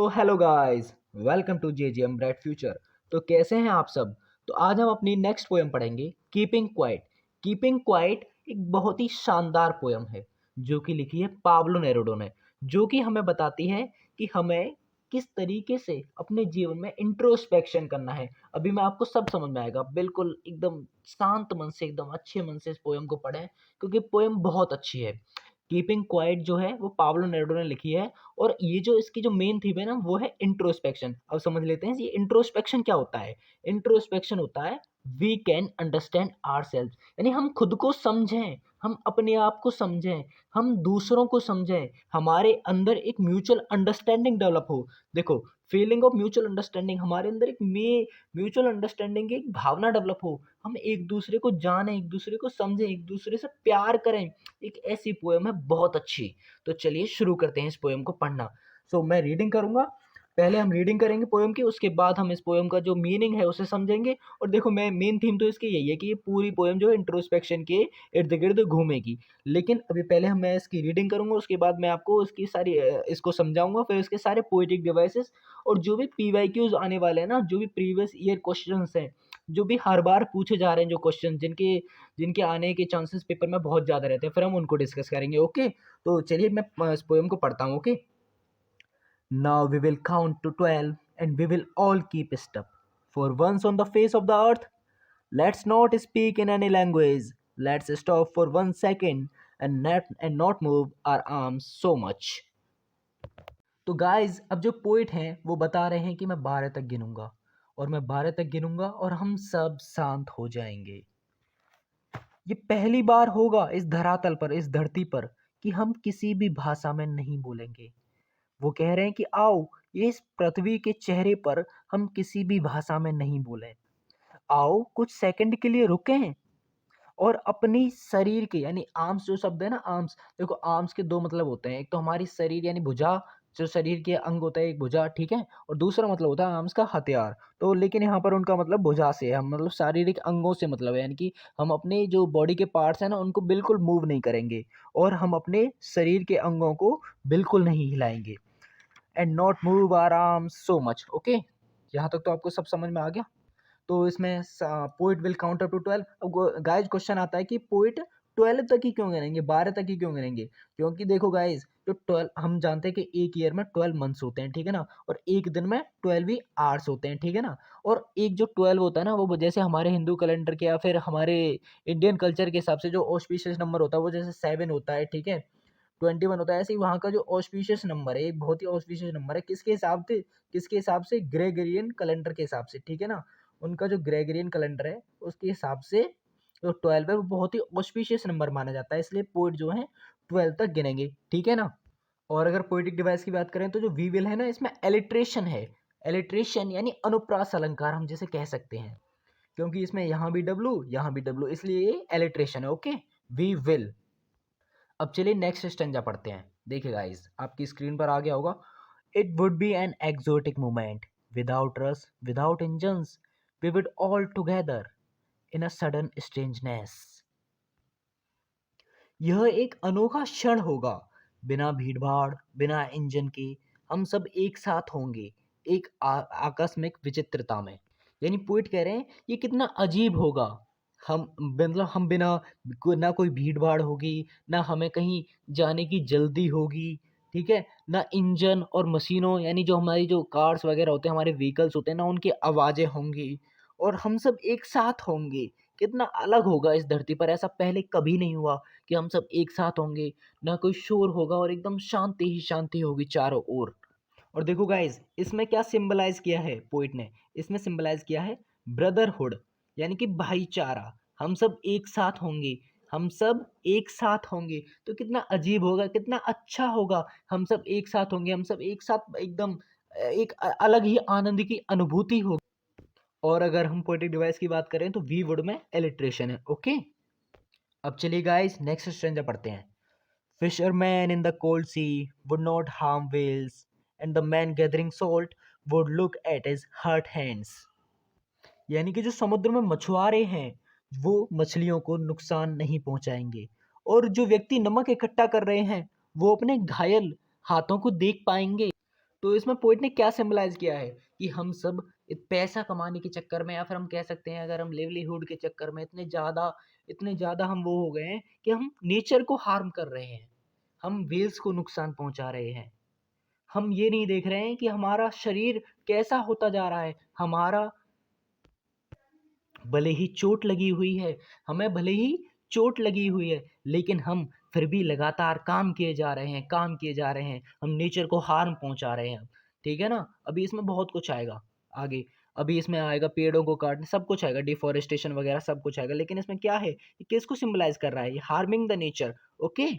Hello guys, welcome to JJM bright future. तो कैसे हैं आप सब। तो आज हम अपनी नेक्स्ट पोएम पढ़ेंगे, कीपिंग क्वाइट। कीपिंग क्वाइट एक बहुत ही शानदार पोएम है जो कि लिखी है पाब्लो नेरुडो ने, जो कि हमें बताती है कि हमें किस तरीके से अपने जीवन में इंट्रोस्पेक्शन करना है। अभी मैं आपको सब समझ में आएगा, बिल्कुल एकदम शांत मन से, एकदम अच्छे मन से इस पोएम को पढ़ें क्योंकि पोएम बहुत अच्छी है। कीपिंग क्वाइट जो है वो पाब्लो नेरुडो ने लिखी है और ये जो इसकी जो मेन थीम है ना वो है इंट्रोस्पेक्शन। अब समझ लेते हैं ये इंट्रोस्पेक्शन क्या होता है। इंट्रोस्पेक्शन होता है वी कैन अंडरस्टैंड आवरसेल्व्स, यानी हम खुद को समझें, हम अपने आप को समझें, हम दूसरों को समझें, हमारे अंदर एक म्यूचुअल अंडरस्टैंडिंग डेवलप हो। देखो, फीलिंग ऑफ म्यूचुअल अंडरस्टैंडिंग, हमारे अंदर एक म्यूचुअल अंडरस्टैंडिंग की एक भावना डेवलप हो, हम एक दूसरे को जानें, एक दूसरे को समझें, एक दूसरे से प्यार करें। एक ऐसी पोएम है बहुत अच्छी। तो चलिए शुरू करते हैं इस पोएम को पढ़ना। मैं रीडिंग करूंगा। पहले हम रीडिंग करेंगे पोएम की, उसके बाद हम इस पोएम का जो मीनिंग है उसे समझेंगे। और देखो, मैं मेन थीम तो इसकी यही है कि ये पूरी पोएम जो है इंट्रोस्पेक्शन के इर्द गिर्द घूमेगी। लेकिन अभी पहले मैं इसकी रीडिंग करूंगा, उसके बाद मैं आपको इसकी सारी इसको समझाऊंगा, फिर इसके सारे पोएटिक डिवाइसेस और जो भी पीवाईक्यूज आने वाले हैं ना, जो भी प्रीवियस ईयर क्वेश्चंस हैं, जो भी हर बार पूछे जा रहे हैं, जो क्वेश्चन जिनके जिनके आने के चांसेस पेपर में बहुत ज़्यादा रहते हैं, फिर हम उनको डिस्कस करेंगे। ओके, तो चलिए मैं इस पोएम को पढ़ता हूँ। Okay, now we will count to 12 and we will all keep step for once on the face of the earth let's not speak in any language, let's stop for 1 second and not move our arms so much. तो guys, अब जो poet हैं वो बता रहे हैं कि मैं 12 तक गिनूंगा और मैं 12 तक गिनूंगा और हम सब शांत हो जाएंगे। ये पहली बार होगा इस धरातल पर, इस धरती पर, कि हम किसी भी भाषा में नहीं बोलेंगे। वो कह रहे हैं कि आओ, ये इस पृथ्वी के चेहरे पर हम किसी भी भाषा में नहीं बोलें। आओ कुछ सेकंड के लिए रुकें और अपनी शरीर के, यानी आर्म्स जो शब्द है ना, आर्म्स, देखो आर्म्स के दो मतलब होते हैं। एक तो हमारी शरीर यानी भुजा, जो शरीर के अंग होता है, एक भुजा, ठीक है, और दूसरा मतलब होता है आर्म्स का हथियार। तो लेकिन यहाँ पर उनका मतलब भुजा से है, हम मतलब शारीरिक अंगों से मतलब है, यानी कि हम अपने जो बॉडी के पार्ट्स हैं ना उनको बिल्कुल मूव नहीं करेंगे और हम अपने शरीर के अंगों को बिल्कुल नहीं हिलाएंगे। And not move our arms so much. Okay, यहाँ तक तो आपको सब समझ में आ गया। तो इसमें poet will count up to 12। अब गाइज क्वेश्चन आता है कि पोइट 12 तक ही क्यों गिनेंगे, 12 तक ही क्यों गिनेंगे। क्योंकि देखो गाइज, जो 12, हम जानते हैं कि एक ईयर में 12 मंथ्स होते हैं, ठीक है ना, और एक दिन में 12 ही आवर्स होते हैं, ठीक है ना। और एक जो 12 होता है ना, वो जैसे हमारे हिंदू कैलेंडर के या फिर हमारे इंडियन कल्चर के हिसाब से जो ऑस्पिशियस नंबर होता है वो जैसे 7 होता है, ठीक है, 21 होता है, ऐसे ही वहाँ का जो ऑस्पिशियस नंबर है, एक बहुत ही ऑस्पिशियस नंबर है, किसके हिसाब से, ग्रेगरियन कैलेंडर के हिसाब से, ठीक है ना। उनका जो ग्रेगरियन कैलेंडर है उसके हिसाब से जो 12 है वो बहुत ही ऑस्पिशियस नंबर माना जाता है, इसलिए पोइट जो है 12 तक गिनेंगे, ठीक है ना। और अगर पोइटिक डिवाइस की बात करें तो जो वी विल है ना, इसमें एलिट्रेशन है। एलिट्रेशन यानी अनुप्रास अलंकार हम जिसे कह सकते हैं, क्योंकि इसमें यहाँ भी डब्लू, इसलिए ये एलिट्रेशन है। Okay, we will. अब चलिए नेक्स्ट स्टेंजा पढ़ते हैं। देखिए गाइस, आपकी स्क्रीन पर आ गया होगा। It would be an exotic moment without rush, without engines, we would all together in a sudden strangeness. यह एक अनोखा क्षण होगा, बिना भीड़ भाड़, बिना इंजन के हम सब एक साथ होंगे, एक आकस्मिक विचित्रता में। यानी पोइट कह रहे हैं ये कितना अजीब होगा। हम मतलब हम बिना ना कोई भीड़ भाड़ होगी, ना हमें कहीं जाने की जल्दी होगी, ठीक है, ना इंजन और मशीनों, यानी जो हमारी जो कार्स वगैरह होते हैं, हमारे व्हीकल्स होते हैं ना, उनकी आवाज़ें होंगी और हम सब एक साथ होंगे। कितना अलग होगा इस धरती पर, ऐसा पहले कभी नहीं हुआ कि हम सब एक साथ होंगे, ना कोई शोर होगा और एकदम शांति ही शांति होगी चारों ओर। और देखो गाइस, इसमें क्या सिंबलाइज किया है पोइट ने, इसमें सिंबलाइज किया है ब्रदरहुड, यानी कि भाईचारा। हम सब एक साथ होंगे, हम सब एक साथ होंगे, तो कितना अजीब होगा, कितना अच्छा होगा। हम सब एक साथ होंगे, हम सब एक साथ एकदम एक अलग ही आनंद की अनुभूति होगी। और अगर हम पोएटिक डिवाइस की बात करें तो वी वुड में एलिट्रेशन है। ओके, अब चलिए गाइस नेक्स्ट स्ट्रेंजा पढ़ते हैं। Fisherman in the cold sea would not harm whales, and the man gathering salt would look at his hurt hands. यानी कि जो समुद्र में मछुआरे हैं वो मछलियों को नुकसान नहीं पहुंचाएंगे, और जो व्यक्ति नमक इकट्ठा कर रहे हैं वो अपने घायल हाथों को देख पाएंगे। तो इसमें पोइट ने क्या सिंबलाइज किया है कि हम सब पैसा कमाने के चक्कर में, या फिर हम कह सकते हैं अगर हम लिवलीहुड के चक्कर में इतने ज़्यादा हम वो हो गए हैं कि हम नेचर को हार्म कर रहे हैं, हम व्हेल्स को नुकसान पहुंचा रहे हैं। हम ये नहीं देख रहे हैं कि हमारा शरीर कैसा होता जा रहा है, हमारा भले ही चोट लगी हुई है, हमें भले ही चोट लगी हुई है, लेकिन हम फिर भी लगातार काम किए जा रहे हैं, काम किए जा रहे हैं, हम नेचर को हार्म पहुंचा रहे हैं। ठीक है ना? अभी इसमें बहुत कुछ आएगा आगे, अभी इसमें आएगा पेड़ों को काटने, सब कुछ आएगा, डिफॉरेस्टेशन वगैरह सब कुछ आएगा। लेकिन इसमें क्या है, ये किसको सिंबलाइज कर रहा है? ये हार्मिंग द नेचर। ओके।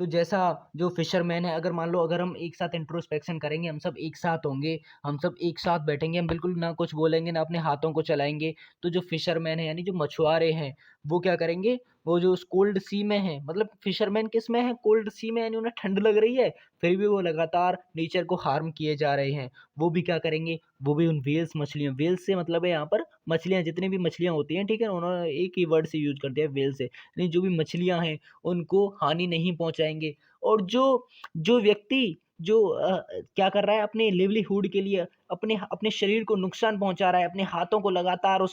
तो जैसा जो फिशरमैन है, अगर मान लो अगर हम एक साथ इंट्रोस्पेक्शन करेंगे, हम सब एक साथ होंगे, हम सब एक साथ बैठेंगे, हम बिल्कुल ना कुछ बोलेंगे ना अपने हाथों को चलाएंगे, तो जो फिशरमैन है यानी जो मछुआरे हैं, वो क्या करेंगे, वो जो कोल्ड सी में है, मतलब फिशरमैन किस में है, कोल्ड सी में, यानी उन्हें ठंड लग रही है, फिर भी वो लगातार नेचर को हार्म किए जा रहे हैं। वो भी क्या करेंगे, वो भी उन व्हेल्स मछलियों, व्हेल्स से मतलब है यहाँ पर मछलियाँ, जितनी भी मछलियाँ होती हैं, ठीक है, उन्होंने एक ही वर्ड से यूज कर दिया व्हेल से, यानी जो भी मछलियाँ हैं उनको हानि नहीं पहुंचाएंगे। और जो जो व्यक्ति जो क्या कर रहा है, अपने लिवलीहुड के लिए अपने अपने शरीर को नुकसान पहुंचा रहा है, अपने हाथों को लगातार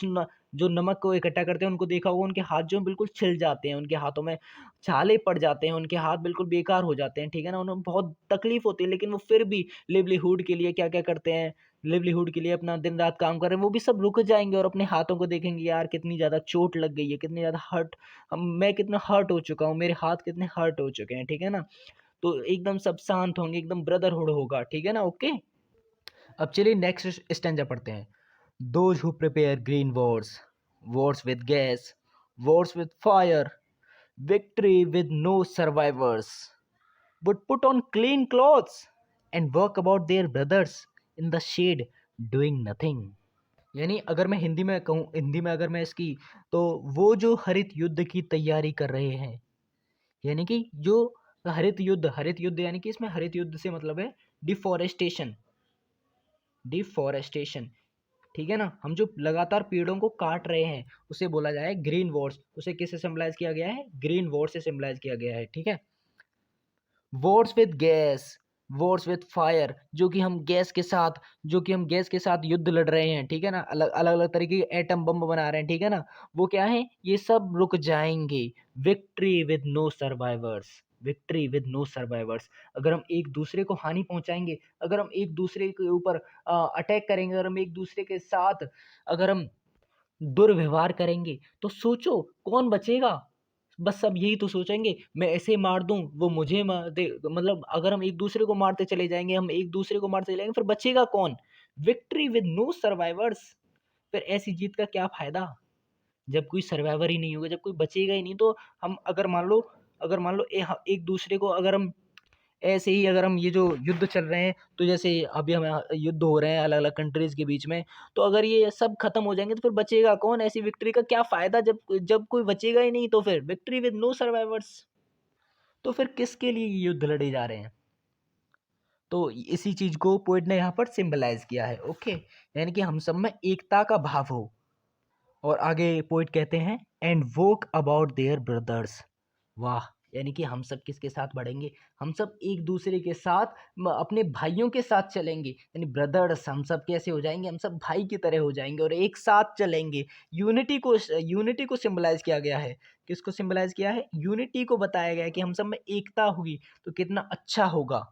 जो नमक को इकट्ठा करते हैं, उनको देखा होगा उनके हाथ जो बिल्कुल छिल जाते हैं, उनके हाथों में छाले पड़ जाते हैं, उनके हाथ बिल्कुल बेकार हो जाते हैं। ठीक है ना? उन्हें बहुत तकलीफ होती है, लेकिन वो फिर भी लिवलीहुड के लिए क्या क्या करते हैं, लिवलीहुड के लिए अपना दिन रात काम कर रहे हैं। वो भी सब रुक जाएंगे और अपने हाथों को देखेंगे, यार कितनी ज़्यादा चोट लग गई है, कितनी ज़्यादा हर्ट, मैं कितना हर्ट हो चुका हूँ, मेरे हाथ कितने हर्ट हो चुके हैं। ठीक है ना? तो एकदम सब शांत होंगे, एकदम ब्रदरहुड होगा। ठीक है ना? ओके। अब चलिए नेक्स्ट स्टैंजा पढ़ते हैं। Those who prepare green Wars, Wars with gas, Wars with fire, victory with no survivors, would put on clean clothes and work about their brothers in the shade doing nothing। यानी अगर मैं हिंदी में कहूँ, हिंदी में अगर मैं इसकी, तो वो जो हरित युद्ध की तैयारी कर रहे हैं, यानी कि जो हरित युद्ध यानी कि इसमें हरित युद्ध से मतलब है डिफॉरेस्टेशन, डिफॉरेस्टेशन। ठीक है ना? हम जो लगातार पेड़ों को काट रहे हैं उसे बोला जाए ग्रीन वॉर्स। उसे किससे सिंबलाइज किया गया है? ग्रीन वॉर से सिंबलाइज किया गया है। ठीक है? Wars with gas, Wars with fire, जो कि हम गैस के साथ युद्ध लड़ रहे हैं। ठीक है ना? अलग अलग अलग तरीके के एटम बम बना रहे हैं। ठीक है ना? वो क्या है? ये सब रुक जाएंगे। Victory with no survivors, victory with no survivors. अगर हम एक दूसरे को हानि पहुंचाएंगे, अगर हम एक दूसरे के ऊपर अटैक करेंगे, अगर हम एक दूसरे के साथ अगर हम दुर्व्यवहार करेंगे, तो सोचो कौन बचेगा? बस सब यही तो सोचेंगे, मैं ऐसे मार दूं, वो मुझे मार दे, मतलब अगर हम एक दूसरे को मारते चले जाएंगे, हम एक दूसरे को मारते चले जाएंगे, फिर बचेगा कौन? Victory with no survivors. फिर ऐसी जीत का क्या फायदा, जब कोई सर्वाइवर ही नहीं होगा, जब कोई बचेगा ही नहीं। तो हम अगर मान लो एक दूसरे को अगर हम ऐसे ही, अगर हम ये जो युद्ध चल रहे हैं, तो जैसे अभी हमें युद्ध हो रहे हैं अलग अलग कंट्रीज के बीच में, तो अगर ये सब खत्म हो जाएंगे तो फिर बचेगा कौन? ऐसी विक्ट्री का क्या फायदा, जब जब कोई बचेगा ही नहीं, तो फिर विक्ट्री विद नो सर्वाइवर्स। तो फिर किसके लिए ये युद्ध लड़े जा रहे हैं? तो इसी चीज को पोइट ने यहाँ पर सिंबलाइज किया है। ओके, यानी कि हम सब में एकता का भाव हो। और आगे पोइट कहते हैं, and woke about their brothers. वाह! यानी कि हम सब किसके साथ बढ़ेंगे? हम सब एक दूसरे के साथ अपने भाइयों के साथ चलेंगे, यानी ब्रदर्स। हम सब कैसे हो जाएंगे? हम सब भाई की तरह हो जाएंगे और एक साथ चलेंगे। यूनिटी को सिंबलाइज किया गया है। किसको सिंबलाइज किया है? यूनिटी को बताया गया है कि हम सब में एकता होगी तो कितना अच्छा होगा।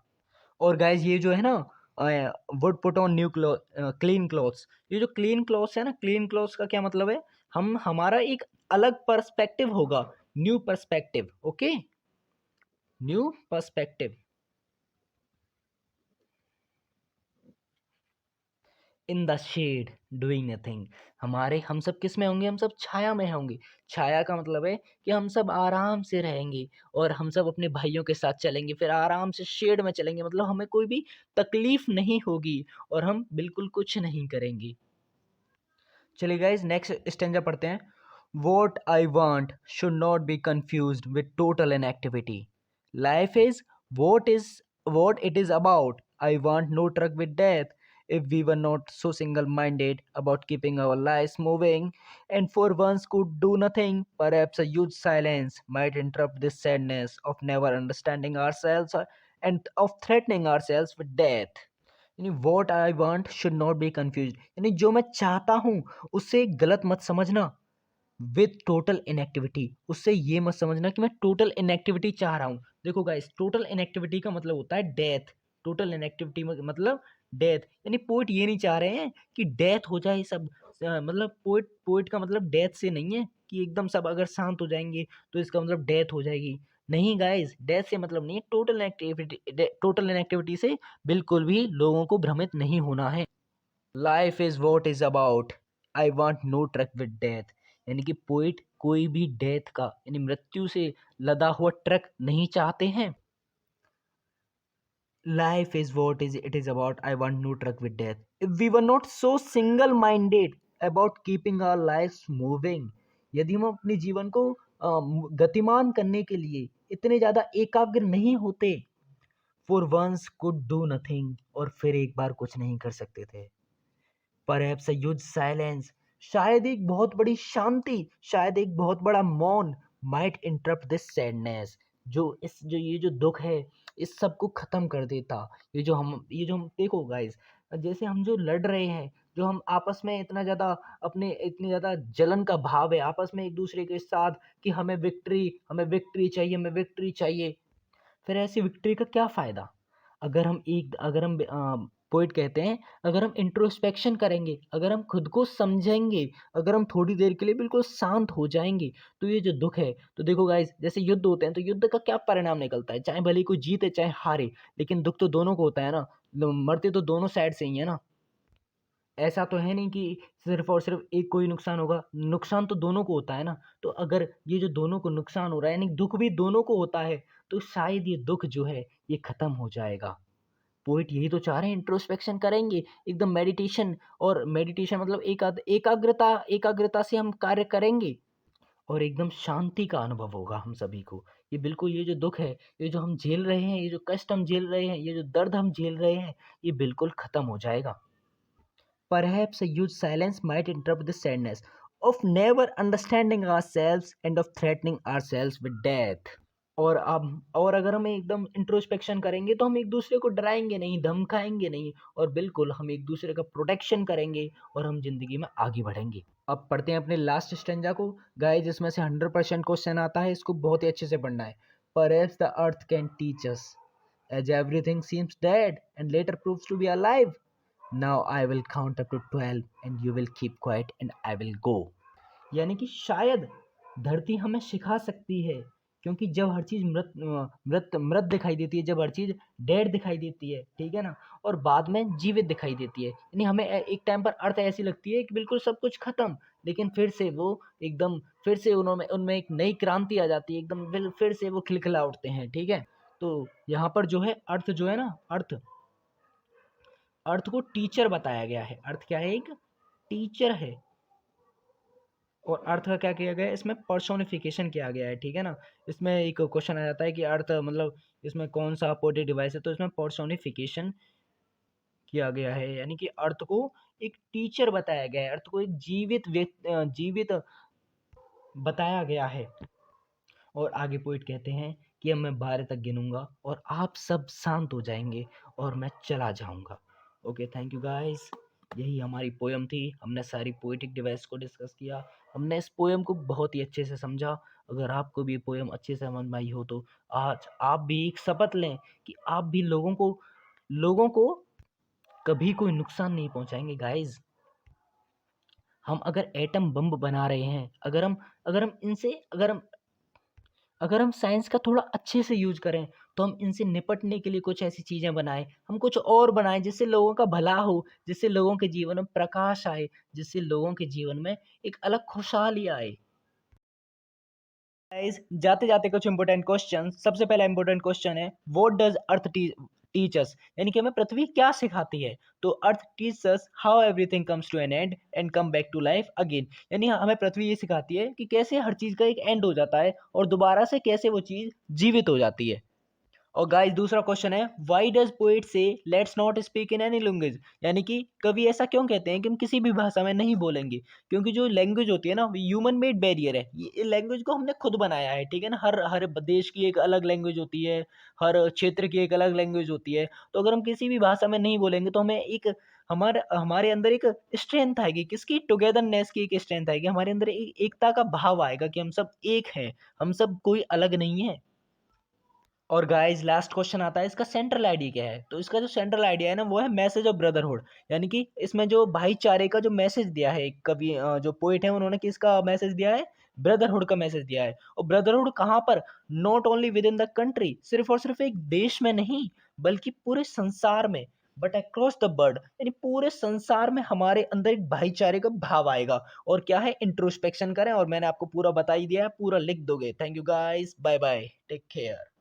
और गाइज ये जो है ना, would put on clean clothes, ये जो क्लीन क्लॉथ्स है ना, क्लीन क्लॉथ्स का क्या मतलब है? हम हमारा एक अलग पर्सपेक्टिव होगा, new perspective. Okay, new perspective in the shade doing nothing. हम सब किस में होंगे? हम सब छाया में होंगे। छाया का मतलब है कि हम सब आराम से रहेंगे और हम सब अपने भाइयों के साथ चलेंगे, फिर आराम से शेड में चलेंगे, मतलब हमें कोई भी तकलीफ नहीं होगी और हम बिल्कुल कुछ नहीं करेंगे। चलिए गाइज नेक्स्ट स्टेंजा पढ़ते हैं। What I want should not be confused with total inactivity. Life is what it is about. I want no truck with death. If we were not so single minded about keeping our lives moving and for once could do nothing, perhaps a huge silence might interrupt this sadness of never understanding ourselves and of threatening ourselves with death. यानी what I want should not be confuse, यानी जो मैं चाहता हूँ उससे गलत मत समझना। विथ टोटल इनएक्टिविटी, उससे ये मत समझना कि मैं टोटल इनएक्टिविटी चाह रहा हूँ। देखो गाइस, टोटल इनएक्टिविटी का मतलब होता है डेथ। टोटल इनएक्टिविटी मतलब डेथ, यानी पोइट ये नहीं चाह रहे हैं कि डेथ हो जाए सब। मतलब पोइट पोइट का मतलब डेथ से नहीं है कि एकदम सब अगर शांत हो जाएंगे तो इसका मतलब डेथ हो जाएगी। नहीं गाइस, डेथ से मतलब नहीं है, टोटल इनएक्टिविटी से बिल्कुल भी लोगों को भ्रमित नहीं होना है। Life is what is about, I want no truck with death, यानी कि पोइट कोई भी डेथ का यानी मृत्यु से लदा हुआ ट्रक नहीं चाहते हैं। Life is what is it is about, I want no truck with death, if we were not so single minded about keeping our life moving, यदि हम अपने जीवन को गतिमान करने के लिए इतने ज्यादा एकाग्र नहीं होते, for once could do nothing, और फिर एक बार कुछ नहीं कर सकते थे। परहैप्स अ ह्यूज साइलेंस, शायद एक बहुत बड़ी शांति, शायद एक बहुत बड़ा मौन, माइट इंटरप्ट दिस सैडनेस, जो ये जो दुख है इस सब को खत्म कर देता। ये जो हम देखो गाइस, जैसे हम जो लड़ रहे हैं, जो हम आपस में इतना ज्यादा अपने इतनी ज्यादा जलन का भाव है आपस में एक दूसरे के साथ कि हमें विक्ट्री चाहिए, हमें विक्ट्री चाहिए। फिर ऐसी विक्ट्री का क्या फ़ायदा? अगर हम पोएट कहते हैं, अगर हम इंट्रोस्पेक्शन करेंगे, अगर हम खुद को समझेंगे, अगर हम थोड़ी देर के लिए बिल्कुल शांत हो जाएँगे, तो ये जो दुःख है, तो देखो गाइस, जैसे युद्ध होते हैं, तो युद्ध का क्या परिणाम निकलता है? चाहे भले ही कोई जीते, चाहे हारे, लेकिन दुःख तो दोनों को होता है ना। मरते तो दोनों साइड से ही है ना। ऐसा तो है नहीं कि सिर्फ़ और सिर्फ़ एक को ही नुकसान होगा, नुकसान तो दोनों को होता है ना। तो अगर ये जो दोनों को नुकसान हो रहा है, यानी दुःख भी दोनों को होता है, तो शायद ये दुःख जो है, ये ख़त्म हो जाएगा। पोएट यही तो चाह रहे हैं, इंट्रोस्पेक्शन करेंगे, एकदम मेडिटेशन, और मेडिटेशन मतलब एकाग्रता से हम कार्य करेंगे और एकदम शांति का अनुभव होगा हम सभी को। ये बिल्कुल ये जो दुःख है, ये जो हम झेल रहे हैं, ये जो कष्ट हम झेल रहे हैं, ये जो दर्द हम झेल रहे हैं, ये बिल्कुल ख़त्म हो जाएगा। Perhaps a huge silence might interrupt the sadness of never understanding ourselves and of threatening ourselves with death. और अगर हम एकदम इंट्रोस्पेक्शन करेंगे तो हम एक दूसरे को डराएंगे नहीं, धमकाएंगे नहीं, और बिल्कुल हम एक दूसरे का प्रोटेक्शन करेंगे और हम जिंदगी में आगे बढ़ेंगे। अब पढ़ते हैं अपने लास्ट स्टेंजा को गाइस, जिसमें से 100% क्वेश्चन आता है, इसको बहुत ही अच्छे से पढ़ना है। Perhaps the earth can teach us, as everything seems dead and later proves to be alive. Now I will count up to 12 and you will keep quiet and I will go. यानी कि शायद धरती हमें सिखा सकती है, क्योंकि जब हर चीज़ मृत मृत मृत दिखाई देती है, जब हर चीज़ डेड दिखाई देती है, ठीक है ना, और बाद में जीवित दिखाई देती है, यानी हमें एक टाइम पर अर्थ ऐसी लगती है कि बिल्कुल सब कुछ खत्म, लेकिन फिर से वो एकदम फिर से उन्होंने उनमें एक नई क्रांति आ जाती है, एकदम फिर से वो खिलखिला उठते हैं, ठीक है। तो यहाँ पर जो है अर्थ जो है ना, अर्थ अर्थ को टीचर बताया गया है। अर्थ क्या है? एक टीचर है। और अर्थ का क्या किया गया है? इसमें पर्सोनिफिकेशन किया गया है, ठीक है ना। इसमें एक क्वेश्चन आ जाता है कि अर्थ मतलब इसमें कौन सा पोएटिक डिवाइस है, तो इसमें पर्सोनिफिकेशन किया गया है, यानी कि अर्थ को एक टीचर बताया गया है, अर्थ को एक जीवित बताया गया है। और आगे पोइट कहते हैं कि अब मैं 12 तक गिनूंगा और आप सब शांत हो जाएंगे और मैं चला जाऊंगा। Okay, thank you guys. यही हमारी पोयम थी, हमने सारी पोएटिक डिवाइस को डिस्कस किया, हमने इस पोयम को बहुत ही अच्छे से समझा। अगर आपको भी ये पोयम अच्छे से समझ में आई हो तो आज आप भी एक शपथ लें कि आप भी लोगों को कभी कोई नुकसान नहीं पहुंचाएंगे गाइस। हम अगर एटम बम बना रहे हैं, अगर हम साइंस का थोड़ा अच्छे से यूज करें, तो हम इनसे निपटने के लिए कुछ ऐसी चीज़ें बनाएं, हम कुछ और बनाएं जिससे लोगों का भला हो, जिससे लोगों के जीवन में प्रकाश आए, जिससे लोगों के जीवन में एक अलग खुशहाली आए। गाइस, जाते जाते कुछ इंपॉर्टेंट क्वेश्चन। सबसे पहला इंपॉर्टेंट क्वेश्चन है, what does earth teach us, यानी कि हमें पृथ्वी क्या सिखाती है। तो earth teach us how everything comes to an end and come back to life again, यानी हमें पृथ्वी ये सिखाती है कि कैसे हर चीज़ का एक एंड हो जाता है और दोबारा से कैसे वो चीज़ जीवित हो जाती है। और गाइस दूसरा क्वेश्चन है, व्हाई डज पोएट से let's not speak in any language, यानी कि कवि ऐसा क्यों कहते हैं कि हम किसी भी भाषा में नहीं बोलेंगे। क्योंकि जो लैंग्वेज होती है ना, ह्यूमन मेड बैरियर है, ये लैंग्वेज को हमने खुद बनाया है, ठीक है ना। हर हर देश की एक अलग लैंग्वेज होती है, हर क्षेत्र की एक अलग लैंग्वेज होती है। तो अगर हम किसी भी भाषा में नहीं बोलेंगे तो हमें एक हमारे हमारे अंदर एक स्ट्रेंथ आएगी, किसकी, टुगेदरनेस की एक स्ट्रेंथ आएगी, हमारे अंदर एकता का भाव आएगा कि हम सब एक हैं, हम सब कोई अलग नहीं है। और गाइस लास्ट क्वेश्चन आता है, इसका सेंट्रल आइडिया क्या है। तो इसका जो सेंट्रल आइडिया है ना, वो है मैसेज ऑफ ब्रदरहुड, यानी कि इसमें जो भाईचारे का जो मैसेज दिया है कवि, जो पोइट है उन्होंने किसका मैसेज दिया है, ब्रदरहुड का मैसेज दिया है। और ब्रदरहुड कहाँ पर, not only with in the country, सिर्फ और सिर्फ एक देश में नहीं बल्कि पूरे संसार में, बट अक्रॉस द वर्ल्ड, यानी पूरे संसार में हमारे अंदर एक भाईचारे का भाव आएगा। और क्या है, इंट्रोस्पेक्शन करें, और मैंने आपको पूरा बता ही दिया है, पूरा लिख दोगे। Thank you guys, bye bye, take care.